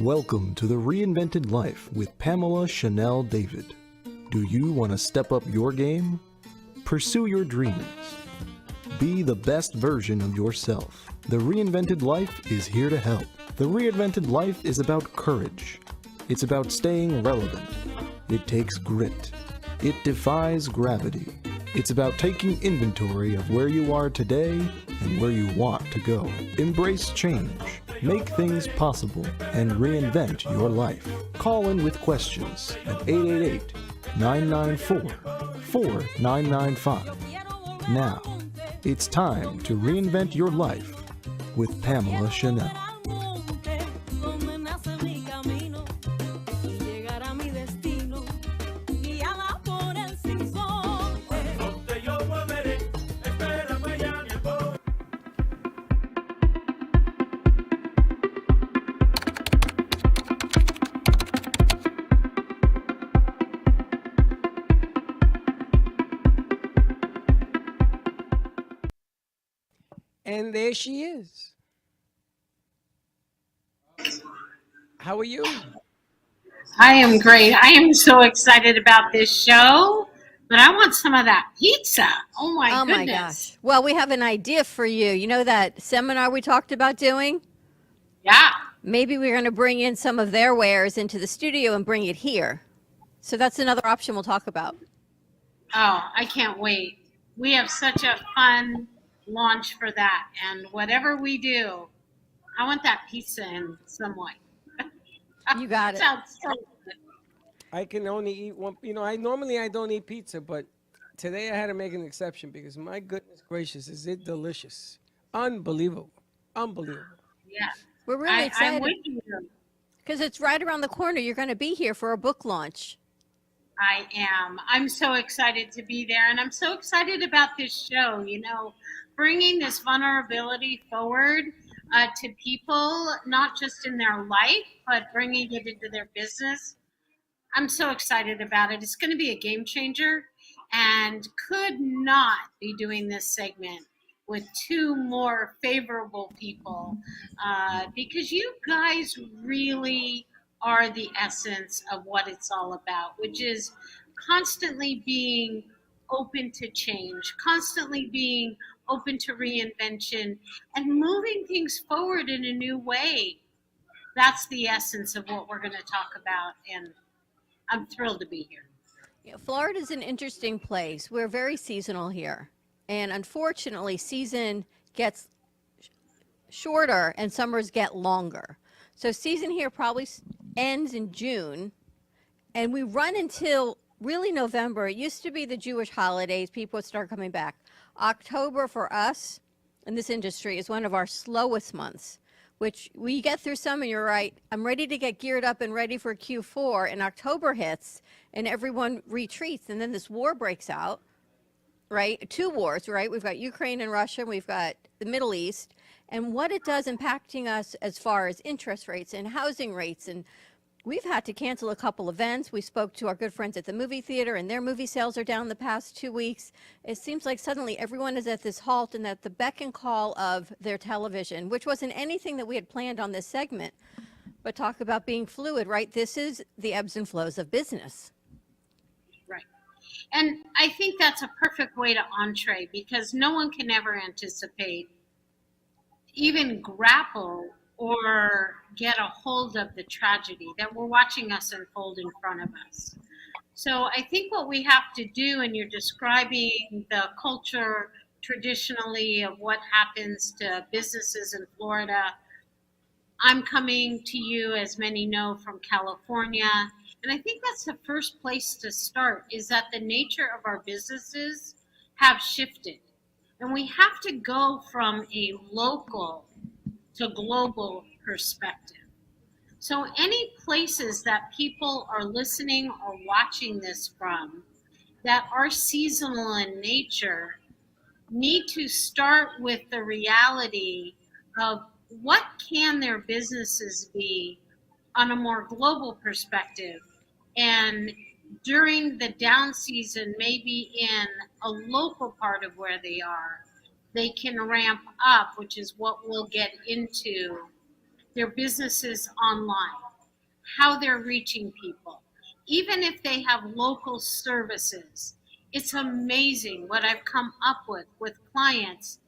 Welcome to the Reinvented Life with Pamela Chanel David. Do you want to step up your game? Pursue your dreams. Be the best version of yourself. The Reinvented Life is here to help. The Reinvented Life is about courage. It's about staying relevant. It takes grit. It defies gravity. It's about taking inventory of where you are today and where you want to go. Embrace change. Make things possible and reinvent your life. Call in with questions at 888-994-4995. Now, it's time to reinvent your life with Pamela Chanel. And there she is. How are you? I am great. I am so excited about this show, but I want some of that pizza. Oh my goodness. My gosh. Well, we have an idea for you. You know that seminar we talked about doing? Yeah. Maybe we're going to bring in some of their wares into the studio and bring it here. So that's another option we'll talk about. Oh, I can't wait. We have such a fun launch for that. And whatever we do, I want that pizza in some way. You got it. Sounds so good. I can only eat one. I normally don't eat pizza, but today I had to make an exception because my goodness gracious, is it delicious. Unbelievable. Unbelievable. Yeah. We're really I'm excited with you. because it's right around the corner. You're going to be here for a book launch. I am. I'm so excited to be there, and I'm so excited about this show. Bringing this vulnerability forward to people, not just in their life, but bringing it into their business. I'm so excited about it. It's going to be a game changer, and could not be doing this segment with two more favorable people because you guys really are the essence of what it's all about, which is constantly being open to change, constantly being open to reinvention, and moving things forward in a new way. That's the essence of what we're going to talk about, and I'm thrilled to be here. Yeah, Florida's an interesting place. We're very seasonal here. And unfortunately, season gets shorter and summers get longer. So season here probably ends in June, and we run until really November. It used to be the Jewish holidays. People would start coming back. October for us in this industry is one of our slowest months, which we get through summer, you're right. I'm ready to get geared up and ready for Q4, and October hits and everyone retreats, and then this war breaks out, right? Two wars, right? We've got Ukraine and Russia, and we've got the Middle East, and what it does impacting us as far as interest rates and housing rates. And we've had to cancel a couple events. We spoke to our good friends at the movie theater, and their movie sales are down the past 2 weeks. It seems like suddenly everyone is at this halt and at the beck and call of their television, which wasn't anything that we had planned on this segment. But talk about being fluid, right? This is the ebbs and flows of business. Right. And I think that's a perfect way to entree, because no one can ever anticipate, even grapple, or get a hold of the tragedy that we're watching us unfold in front of us. So I think what we have to do, and you're describing the culture traditionally of what happens to businesses in Florida. I'm coming to you, as many know, from California. And I think that's the first place to start, is that the nature of our businesses have shifted. And we have to go from a local to global perspective. So any places that people are listening or watching this from that are seasonal in nature need to start with the reality of what can their businesses be on a more global perspective. And during the down season, maybe in a local part of where they are, they can ramp up, which is what we'll get into, their businesses online. how they're reaching people. Even if they have local services, it's amazing what I've come up with clients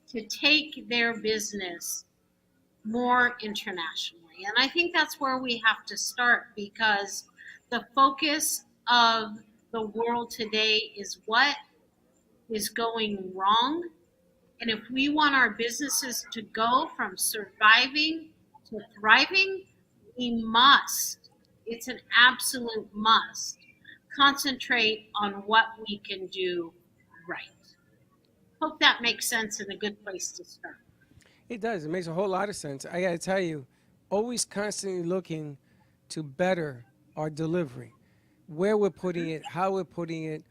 to take their business more internationally. And I think that's where we have to start, because the focus of the world today is what is going wrong. And if we want our businesses to go from surviving to thriving, we must, it's an absolute must, concentrate on what we can do right. Hope that makes sense and a good place to start. It does. It makes a whole lot of sense. I got to tell you, always constantly looking to better our delivery, where we're putting it, how we're putting it.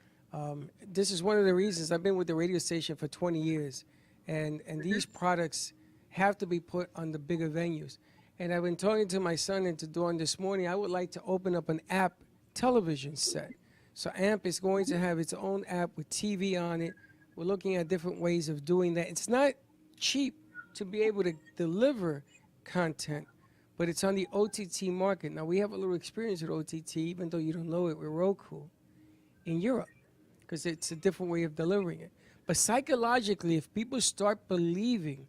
This is one of the reasons I've been with the radio station for 20 years, and these products have to be put on the bigger venues. And I've been talking to my son and to Dawn this morning. I would like to open up an app television set. So AMP is going to have its own app with TV on it. We're looking at different ways of doing that. It's not cheap to be able to deliver content, but it's on the OTT market. Now, we have a little experience with OTT, even though you don't know it, with Roku in Europe, because it's a different way of delivering it. But psychologically, if people start believing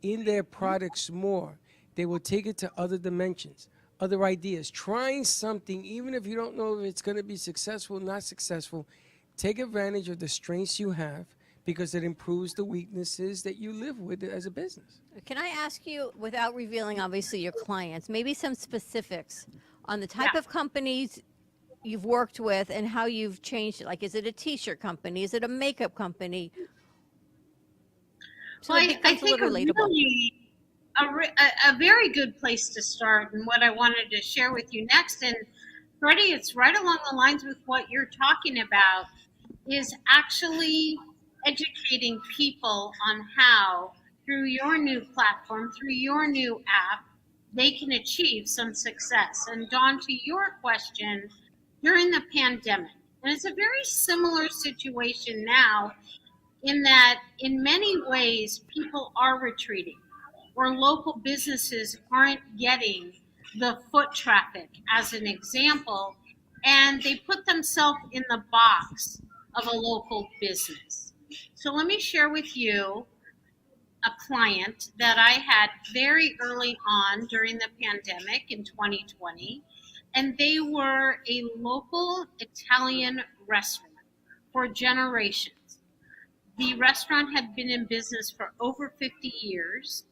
in their products more, they will take it to other dimensions, other ideas, trying something, even if you don't know if it's going to be successful, not successful. Take advantage of the strengths you have, because it improves the weaknesses that you live with as a business. Can I ask you, without revealing obviously your clients, maybe some specifics on the type Yeah. of companies you've worked with and how you've changed it? Like, is it a t-shirt company? Is it a makeup company? So Well, it I becomes a think little relatable. a very good place to start, and what I wanted to share with you next, and Freddie, it's right along the lines with what you're talking about, is actually educating people on how, through your new platform, through your new app, they can achieve some success. And Dawn, to your question, during the pandemic, and it's a very similar situation now, in that in many ways people are retreating, or local businesses aren't getting the foot traffic, as an example, and they put themselves in the box of a local business. So let me share with you a client that I had very early on during the pandemic in 2020, and they were a local Italian restaurant for generations. The restaurant had been in business for over 50 years,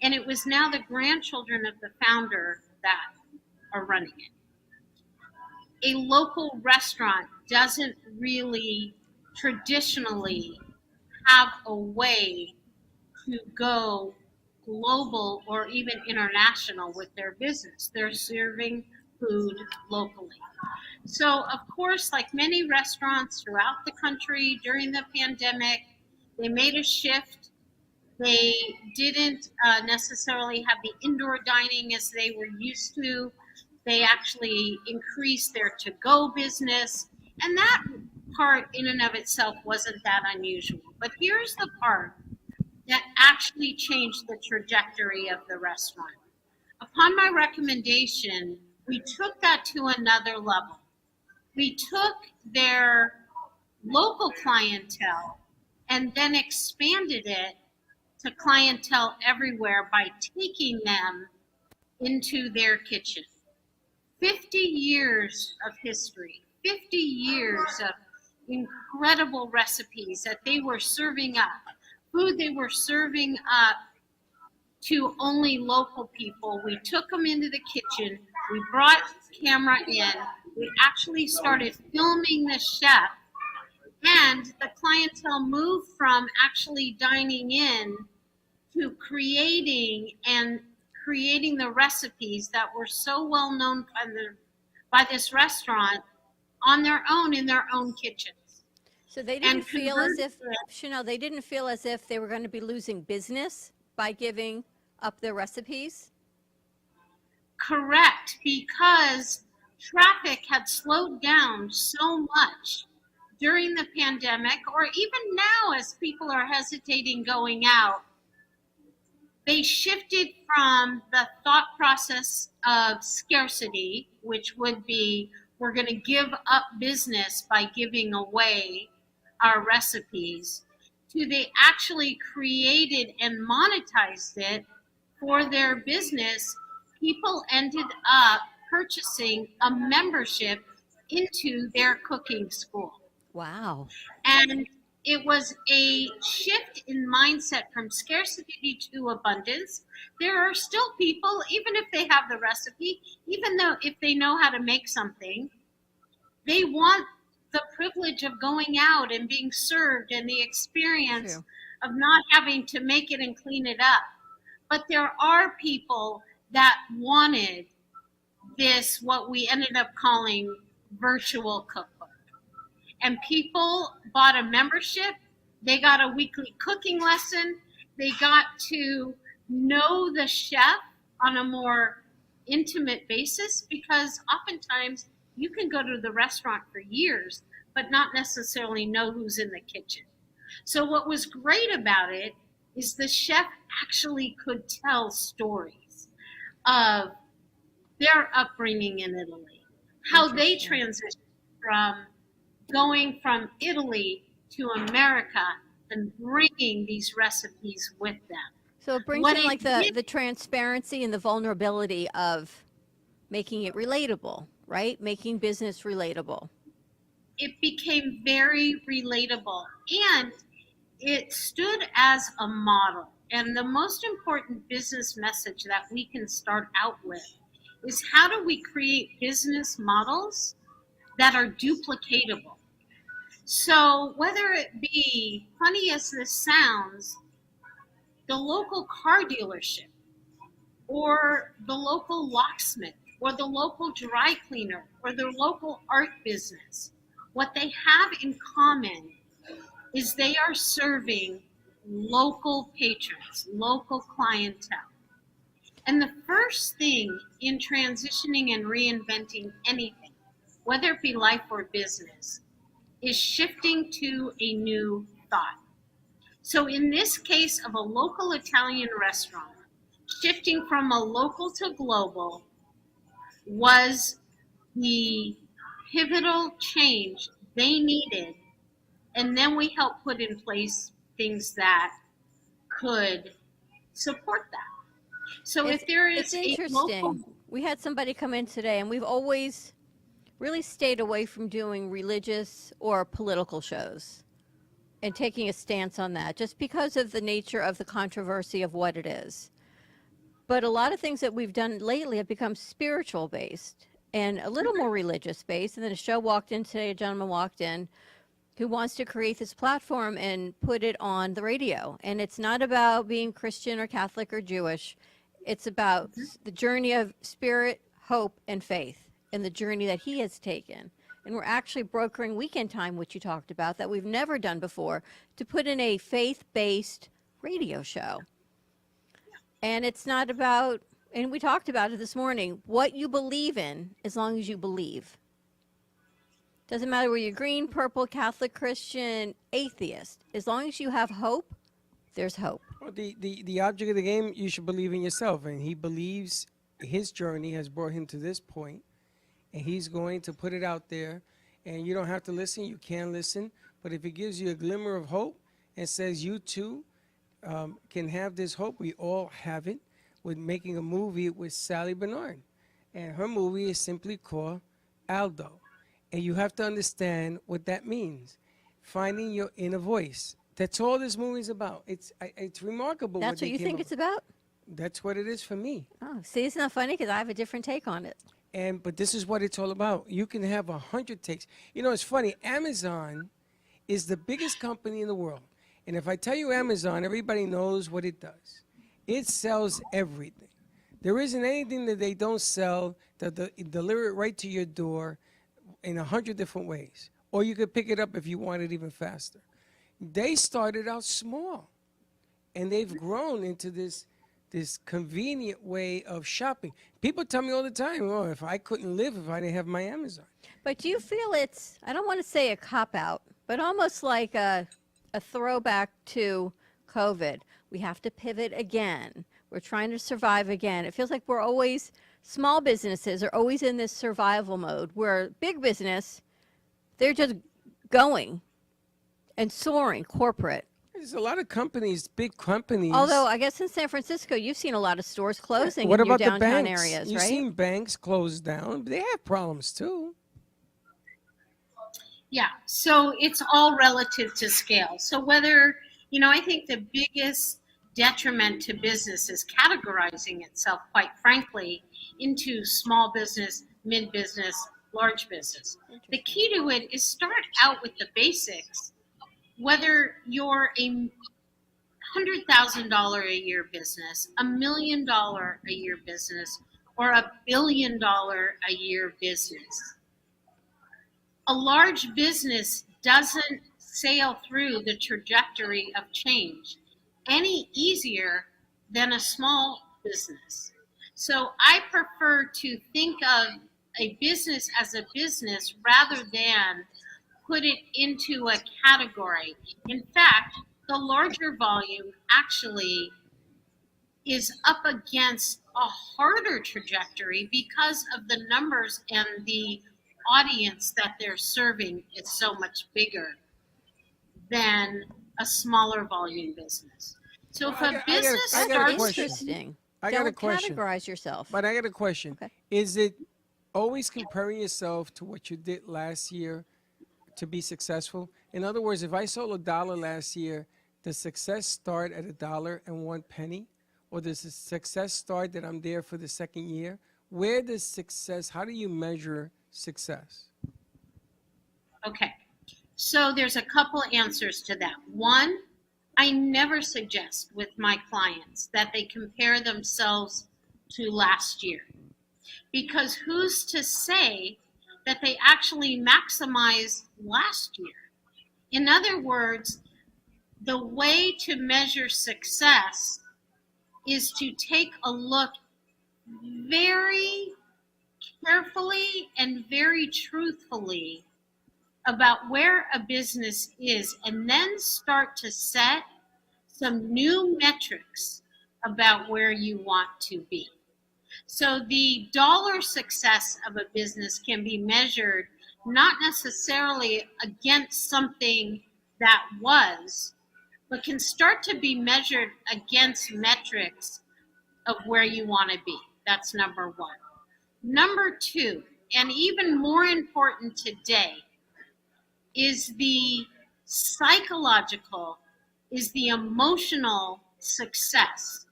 and it was now the grandchildren of the founder that are running it. A local restaurant doesn't really traditionally have a way to go global or even international with their business. They're serving food locally. So, of course, like many restaurants throughout the country during the pandemic, they made a shift. They didn't necessarily have the indoor dining as they were used to. They actually increased their to go business. And that part, in and of itself, wasn't that unusual. But here's the part that actually changed the trajectory of the restaurant. Upon my recommendation, we took that to another level. We took their local clientele and then expanded it to clientele everywhere by taking them into their kitchen. 50 years of history, 50 years of incredible recipes that they were serving up, food they were serving up to only local people. We took them into the kitchen, we brought camera in, we actually started filming the chef, and the clientele moved from actually dining in to creating the recipes that were so well known by this restaurant on their own in their own kitchens. So they didn't And feel as if, conversely, Chanel, they didn't feel as if they were going to be losing business by giving up their recipes? correct, because traffic had slowed down so much during the pandemic, or even now as people are hesitating going out. They shifted from the thought process of scarcity, which would be we're going to give up business by giving away our recipes, to they actually created and monetized it for their business. People ended up purchasing a membership into their cooking school. Wow. And it was a shift in mindset from scarcity to abundance. There are still people, even if they have the recipe, even though if they know how to make something, they want the privilege of going out and being served and the experience True. of not having to make it and clean it up. But there are people that wanted this, what we ended up calling virtual cookbook. And people bought a membership. They got a weekly cooking lesson. They got to know the chef on a more intimate basis, because oftentimes you can go to the restaurant for years but not necessarily know who's in the kitchen. So what was great about it is the chef actually could tell stories of their upbringing in Italy, how they transitioned from going from Italy to America and bringing these recipes with them. So it brings What in it like did, the transparency and the vulnerability of making it relatable, right? Making business relatable. it became very relatable, and it stood as a model. And the most important business message that we can start out with is, how do we create business models that are duplicatable? So whether it be, funny as this sounds, the local car dealership or the local locksmith or the local dry cleaner or the local art business, what they have in common is they are serving local patrons, local clientele. And the first thing in transitioning and reinventing anything, whether it be life or business, is shifting to a new thought. So in this case of a local Italian restaurant, shifting from a local to global was the pivotal change they needed. And then we helped put in place things that could support that. So It's if there it's is a local, interesting. We had somebody come in today, and we've always really stayed away from doing religious or political shows and taking a stance on that, just because of the nature of the controversy of what it is. But a lot of things that we've done lately have become spiritual based and a little more religious based. And then a show walked in today, a gentleman walked in who wants to create this platform and put it on the radio. And it's not about being Christian or Catholic or Jewish. It's about the journey of spirit, hope, and faith, and the journey that he has taken. And we're actually brokering weekend time, which you talked about, that we've never done before, to put in a faith-based radio show. And it's not about, and we talked about it this morning, what you believe in, as long as you believe. Doesn't matter whether you're green, purple, Catholic, Christian, atheist. As long as you have hope, there's hope. Well, the object of the game, you should believe in yourself. And he believes his journey has brought him to this point, and he's going to put it out there. And you don't have to listen. You can listen. But if it gives you a glimmer of hope and says you too can have this hope, we all have it, with making a movie with Sally Bernard. And her movie is simply called Aldo. And you have to understand what that means. Finding your inner voice. That's all this movie is about. It's remarkable. That's what you think it's about? That's what it is for me. Oh, see, it's not funny because I have a different take on it. But this is what it's all about. You can have 100 takes. You know, it's funny. Amazon is the biggest company in the world. And if I tell you Amazon, everybody knows what it does. It sells everything. There isn't anything that they don't sell, that they deliver it right to your door in 100 different ways. Or you could pick it up if you want it even faster. They started out small, and they've grown into this convenient way of shopping. People tell me all the time, oh, if I couldn't live if I didn't have my Amazon. But do you feel it's, I don't want to say a cop-out, but almost like a throwback to COVID? We have to pivot again. We're trying to survive again. It feels like we're always, small businesses are always in this survival mode, where big business, they're just going and soaring corporate. There's a lot of companies, big companies. Although I guess in San Francisco, you've seen a lot of stores closing What in your about the downtown banks? areas, You've right? seen banks close down. They have problems too. Yeah, so it's all relative to scale. So whether, I think the biggest detriment to business is categorizing itself, quite frankly, into small business, mid business, large business. The key to it is start out with the basics. Whether you're a $100,000 a year business, $1 million a year business, or $1 billion a year business, a large business doesn't sail through the trajectory of change any easier than a small business. So I prefer to think of a business as a business rather than put it into a category. In fact, the larger volume actually is up against a harder trajectory because of the numbers and the audience that they're serving is so much bigger than a smaller volume business. So if a business I got a starts, question. Interesting. I got a Don't question. categorize yourself. But I got a question. Okay. Is it always comparing yourself to what you did last year to be successful? In other words, if I sold $1 last year, does success start at $1.01? Or does the success start that I'm there for the second year? Where does success, how do you measure success? okay. So there's a couple answers to that. One, I never suggest with my clients that they compare themselves to last year, because who's to say that they actually maximize last year? In other words, the way to measure success is to take a look very carefully and very truthfully about where a business is, and then start to set some new metrics about where you want to be. So the dollar success of a business can be measured not necessarily against something that was, but can start to be measured against metrics of where you want to be. That's number one. Number two, and even more important today, is the psychological, is the emotional success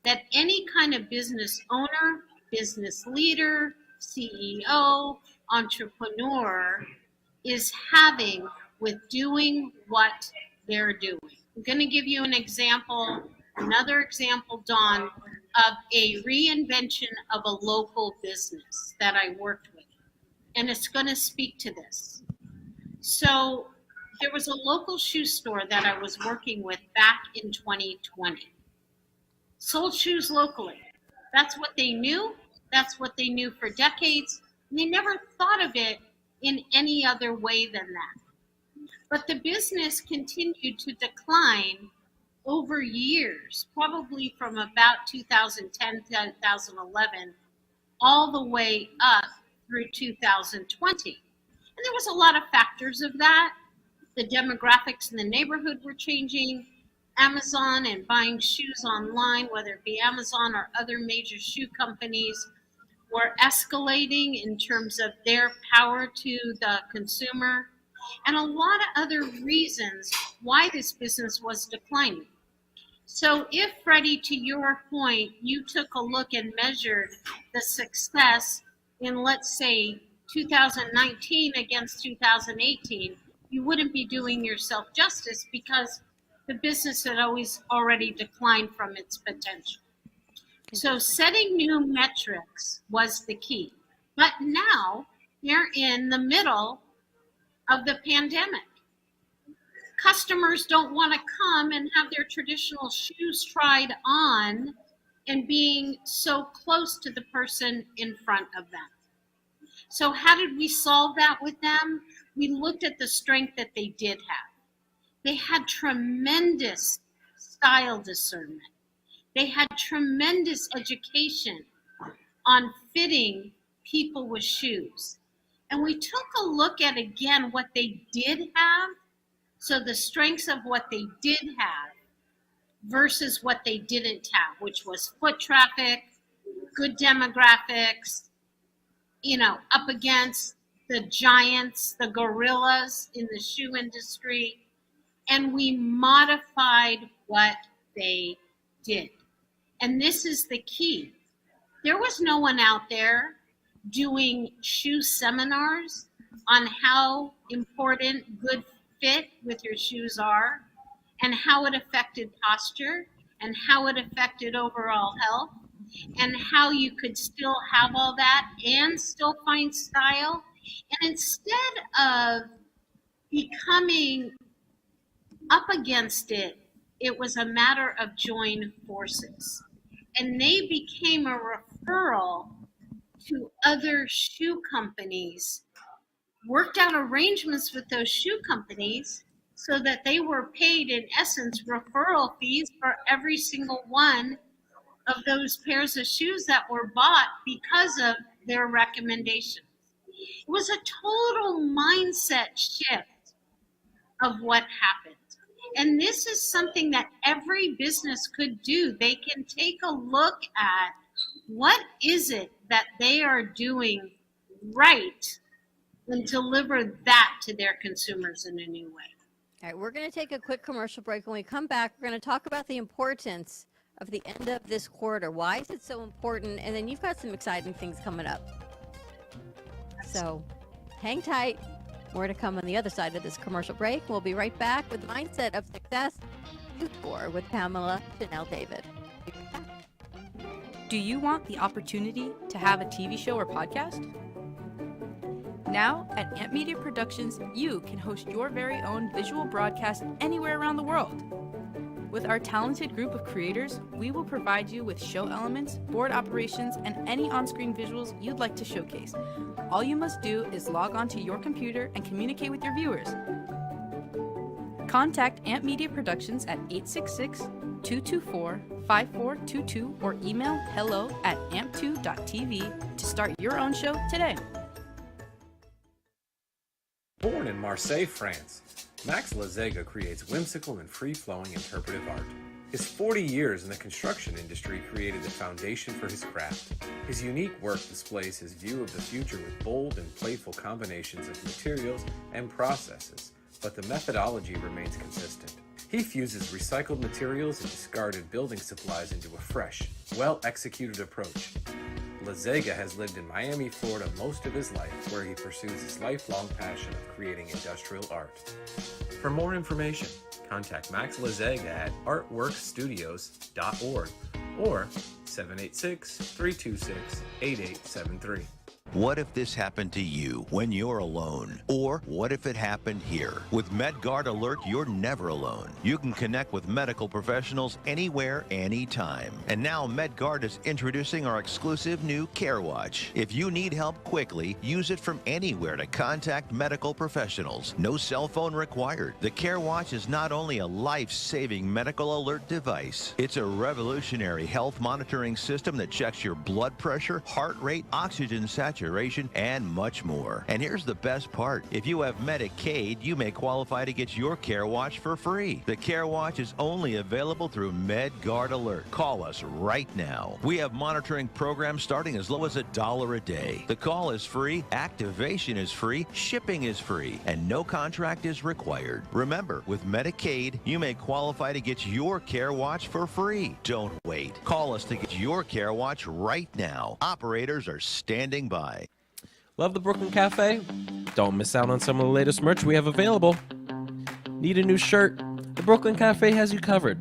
that any kind of business owner, business leader, CEO, entrepreneur is having with doing what they're doing. I'm going to give you an example, another example, Dawn, of a reinvention of a local business that I worked with. And it's going to speak to this. So there was a local shoe store that I was working with back in 2020. Sold shoes locally. That's what they knew. That's what they knew for decades. And they never thought of it in any other way than that. But the business continued to decline over years, probably from about 2010 to 2011, all the way up through 2020. And there was a lot of factors of that. The demographics in the neighborhood were changing. Amazon and buying shoes online, whether it be Amazon or other major shoe companies, were escalating in terms of their power to the consumer, and a lot of other reasons why this business was declining. So if, Freddie, to your point, you took a look and measured the success in, let's say, 2019 against 2018, you wouldn't be doing yourself justice, because the business had already declined from its potential. So setting new metrics was the key. But now they're in the middle of the pandemic. Customers don't want to come and have their traditional shoes tried on and being so close to the person in front of them. So how did we solve that with them? We looked at the strength that they did have. They had tremendous style discernment. They had tremendous education on fitting people with shoes. And we took a look at, again, what they did have. So the strengths of what they did have versus what they didn't have, which was foot traffic, good demographics, up against the giants, the gorillas in the shoe industry. And we modified what they did. And this is the key. There was no one out there doing shoe seminars on how important good fit with your shoes are and how it affected posture and how it affected overall health and how you could still have all that and still find style. And instead of becoming up against it, it was a matter of join forces. And they became a referral to other shoe companies, worked out arrangements with those shoe companies so that they were paid, in essence, referral fees for every single one of those pairs of shoes that were bought because of their recommendations. It was a total mindset shift of what happened. And this is something that every business could do. They can take a look at what is it that they are doing right and deliver that to their consumers in a new way. All right, we're going to take a quick commercial break. When we come back, we're going to talk about the importance of the end of this quarter. Why is it so important? And then you've got some exciting things coming up. So hang tight. More to come on the other side of this commercial break. We'll be right back with Mindset of Success Tour with Pamela Chanel David. Do you want the opportunity to have a TV show or podcast? Now, at Amp Media Productions, you can host your very own visual broadcast anywhere around the world. With our talented group of creators, we will provide you with show elements, board operations, and any on-screen visuals you'd like to showcase. All you must do is log onto your computer and communicate with your viewers. Contact Amp Media Productions at 866-224-5422 or email hello@amp2.tv to start your own show today. Born in Marseille, France, Max Lazega creates whimsical and free-flowing interpretive art. His 40 years in the construction industry created the foundation for his craft. His unique work displays his view of the future with bold and playful combinations of materials and processes, but the methodology remains consistent. He fuses recycled materials and discarded building supplies into a fresh, well-executed approach. Lazega has lived in Miami, Florida most of his life, where he pursues his lifelong passion of creating industrial art. For more information, contact Max Lazega at artworkstudios.org or 786-326-8873. What if this happened to you when you're alone? Or what if it happened here? With MedGuard Alert, you're never alone. You can connect with medical professionals anywhere, anytime. And now MedGuard is introducing our exclusive new Care Watch. If you need help quickly, use it from anywhere to contact medical professionals. No cell phone required. The Care Watch is not only a life-saving medical alert device, it's a revolutionary health monitoring system that checks your blood pressure, heart rate, oxygen saturation, and much more. And here's the best part. If you have Medicaid, you may qualify to get your Care Watch for free. The Care Watch is only available through MedGuard Alert. Call us right now. We have monitoring programs starting as low as $1 a day. The call is free, activation is free, shipping is free, and no contract is required. Remember, with Medicaid, you may qualify to get your Care Watch for free. Don't wait. Call us to get your Care Watch right now. Operators are standing by. Love the Brooklyn Cafe? Don't miss out on some of the latest merch we have available. Need a new shirt? The Brooklyn Cafe has you covered.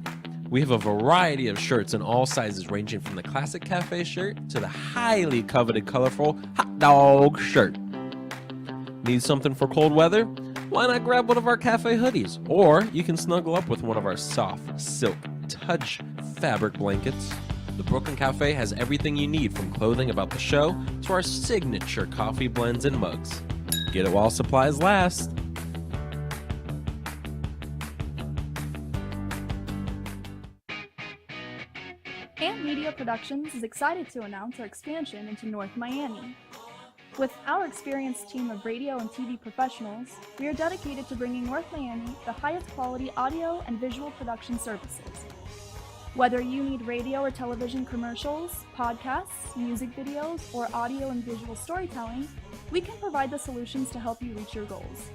We have a variety of shirts in all sizes, ranging from the classic cafe shirt to the highly coveted colorful hot dog shirt. Need something for cold weather? Why not grab one of our cafe hoodies? Or you can snuggle up with one of our soft silk touch fabric blankets. The Brooklyn Cafe has everything you need, from clothing about the show to our signature coffee blends and mugs. Get it while supplies last. Productions is excited to announce our expansion into North Miami. With our experienced team of radio and TV professionals, we are dedicated to bringing North Miami the highest quality audio and visual production services. Whether you need radio or television commercials, podcasts, music videos, or audio and visual storytelling, we can provide the solutions to help you reach your goals.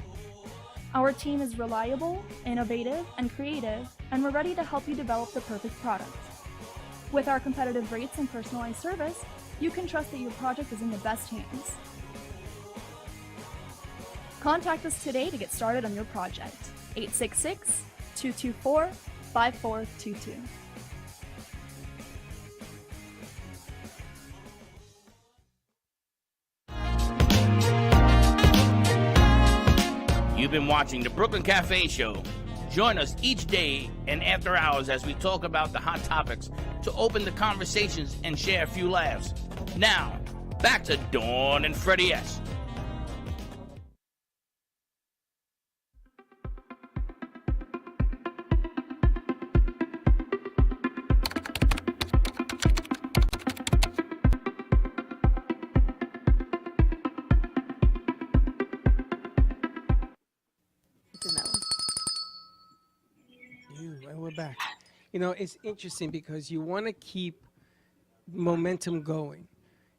Our team is reliable, innovative, and creative, and we're ready to help you develop the perfect product. With our competitive rates and personalized service, you can trust that your project is in the best hands. Contact us today to get started on your project. 866-224-5422. You've been watching the Brooklyn Cafe Show. Join us each day and after hours as we talk about the hot topics to open the conversations and share a few laughs. Now, back to Dawn and Freddie S. And we're back. You know, it's interesting because you want to keep momentum going.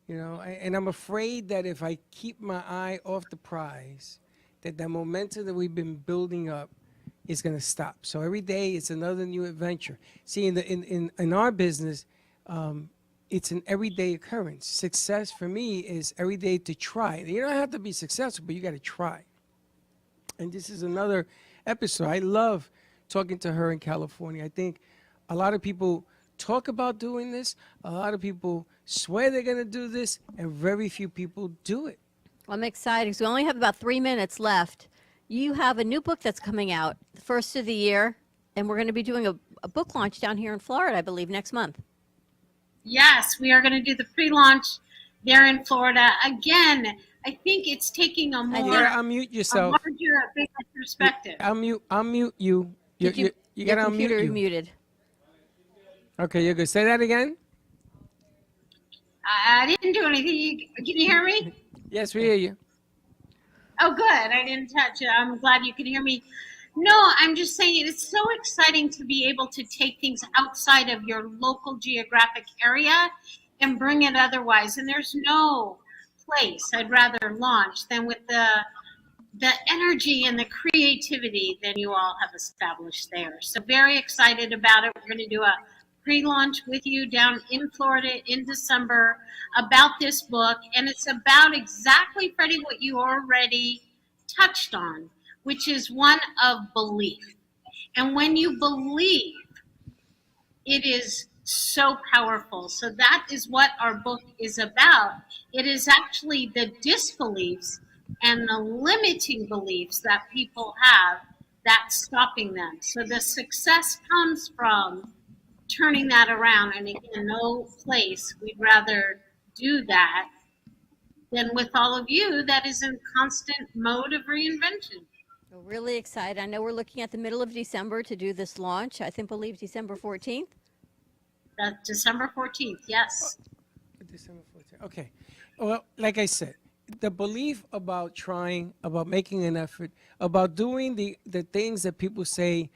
You know, and I'm afraid that if I keep my eye off the prize, that the momentum that we've been building up is going to stop. So every day it's another new adventure. See, in our business, it's an everyday occurrence. Success for me is every day to try. You don't have to be successful, but you got to try. And this is another episode. I love talking to her in California. I think a lot of people talk about doing this. A lot of people swear they're going to do this, and very few people do it. I'm excited because we only have about 3 minutes left. You have a new book that's coming out, the first of the year, and we're going to be doing a book launch down here in Florida, I believe, next month. Yes, we are going to do the pre-launch there in Florida. Again, I think it's taking a more Unmute yourself. a larger, bigger perspective. Unmute you. You Your got to computer unmute you. muted. Okay, you're good. Say that again. I didn't do anything. Can you hear me? Yes, we hear you. Oh, good. I didn't touch it. I'm glad you can hear me. No, I'm just saying it's so exciting to be able to take things outside of your local geographic area and bring it otherwise. And there's no place I'd rather launch than with the energy and the creativity that you all have established there. So very excited about it. We're going to do a pre-launch with you down in Florida in December about this book. And it's about exactly, Freddie, what you already touched on, which is one of belief. And when you believe, it is so powerful. So that is what our book is about. It is actually the disbeliefs and the limiting beliefs that people have that's stopping them. So the success comes from turning that around. And again, no place we'd rather do that than with all of you that is in constant mode of reinvention. We're really excited. I know we're looking at the middle of December to do this launch. I believe December 14th. That's December 14th, yes. December 14th. Okay. Well, like I said, the belief about trying, about making an effort, about doing the things that people say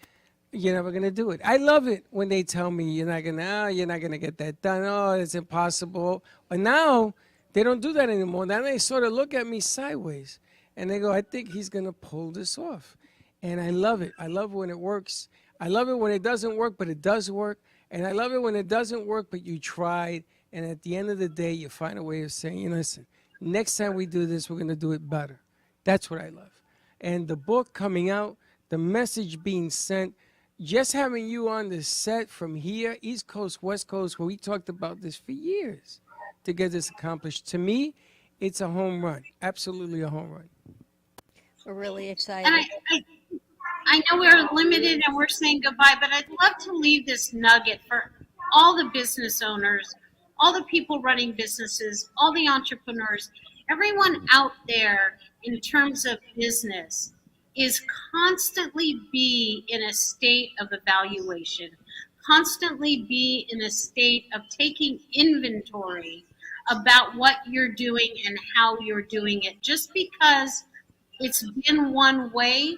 you're never going to do it. I love it when they tell me you're not going to get that done. Oh, it's impossible. And now they don't do that anymore. Now they sort of look at me sideways and they go, I think he's going to pull this off. And I love it. I love when it works. I love it when it doesn't work, but it does work. And I love it when it doesn't work, but you tried. And at the end of the day, you find a way of saying, you know, listen, next time we do this, we're going to do it better. That's what I love. And the book coming out, the message being sent, just having you on the set from here, East Coast, West Coast, where we talked about this for years to get this accomplished. To me, it's a home run. Absolutely a home run. We're really excited. And I know we're limited and we're saying goodbye, but I'd love to leave this nugget for all the business owners, all the people running businesses, all the entrepreneurs, everyone out there in terms of business is constantly be in a state of evaluation. constantly be in a state of taking inventory about what you're doing and how you're doing it. Just because it's been one way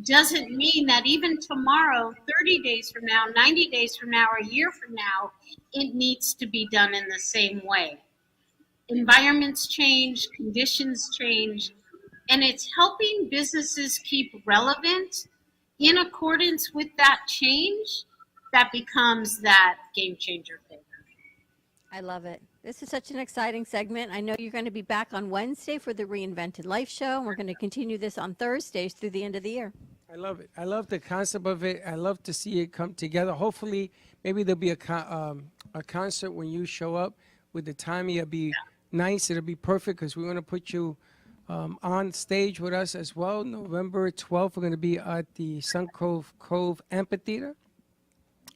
doesn't mean that even tomorrow, 30 days from now, 90 days from now, or a year from now, it needs to be done in the same way. Environments change, conditions change, and it's helping businesses keep relevant in accordance with that change that becomes that game changer thing. I love it. This is such an exciting segment. I know you're going to be back on Wednesday for the Reinvented Life show, and we're going to continue this on Thursdays through the end of the year. I love it. I love the concept of it. I love to see it come together. Hopefully, maybe there'll be a concert when you show up with the timing. It'll be nice. It'll be perfect because we want to put you on stage with us as well. November 12th, we're going to be at the Suncove Cove Amphitheater.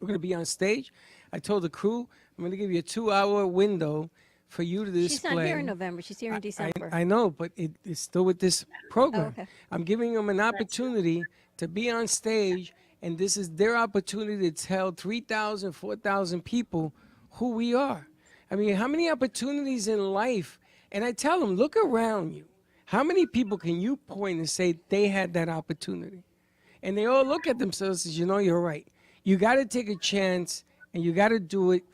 We're going to be on stage. I told the crew, I'm going to give you a 2-hour window for you to display. She's not here in November. She's here in December. I know, but it's still with this program. Oh, okay. I'm giving them an opportunity to be on stage, and this is their opportunity to tell 3,000, 4,000 people who we are. I mean, how many opportunities in life? And I tell them, look around you. How many people can you point and say they had that opportunity? And they all look at themselves and say, you know, you're right. You got to take a chance, and you got to do it.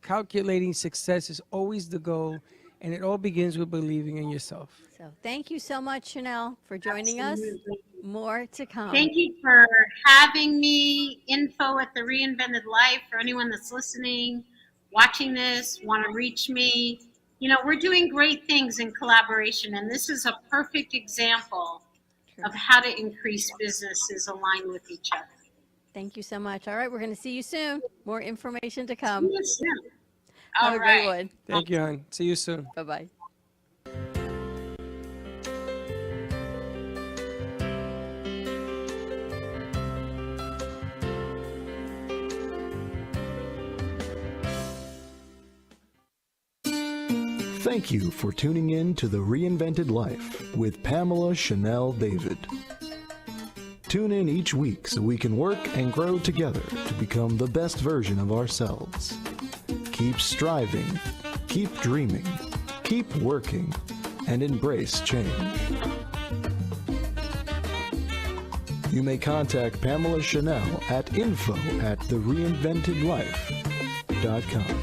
Calculating success is always the goal, and it all begins with believing in yourself. So thank you so much, Chanel, for joining us. More to come. Thank you for having me. Info at the Reinvented Life for anyone that's listening, watching this, want to reach me. You know, we're doing great things in collaboration, and this is a perfect example of how to increase businesses aligned with each other. Thank you so much. All right, we're going to see you soon. More information to come. See you soon. Have All a great right. one. Thank you, hon. See you soon. Bye-bye. Thank you for tuning in to The Reinvented Life with Pamela Chanel David. Tune in each week so we can work and grow together to become the best version of ourselves. Keep striving, keep dreaming, keep working, and embrace change. You may contact Pamela Chanel at info@thereinventedlife.com.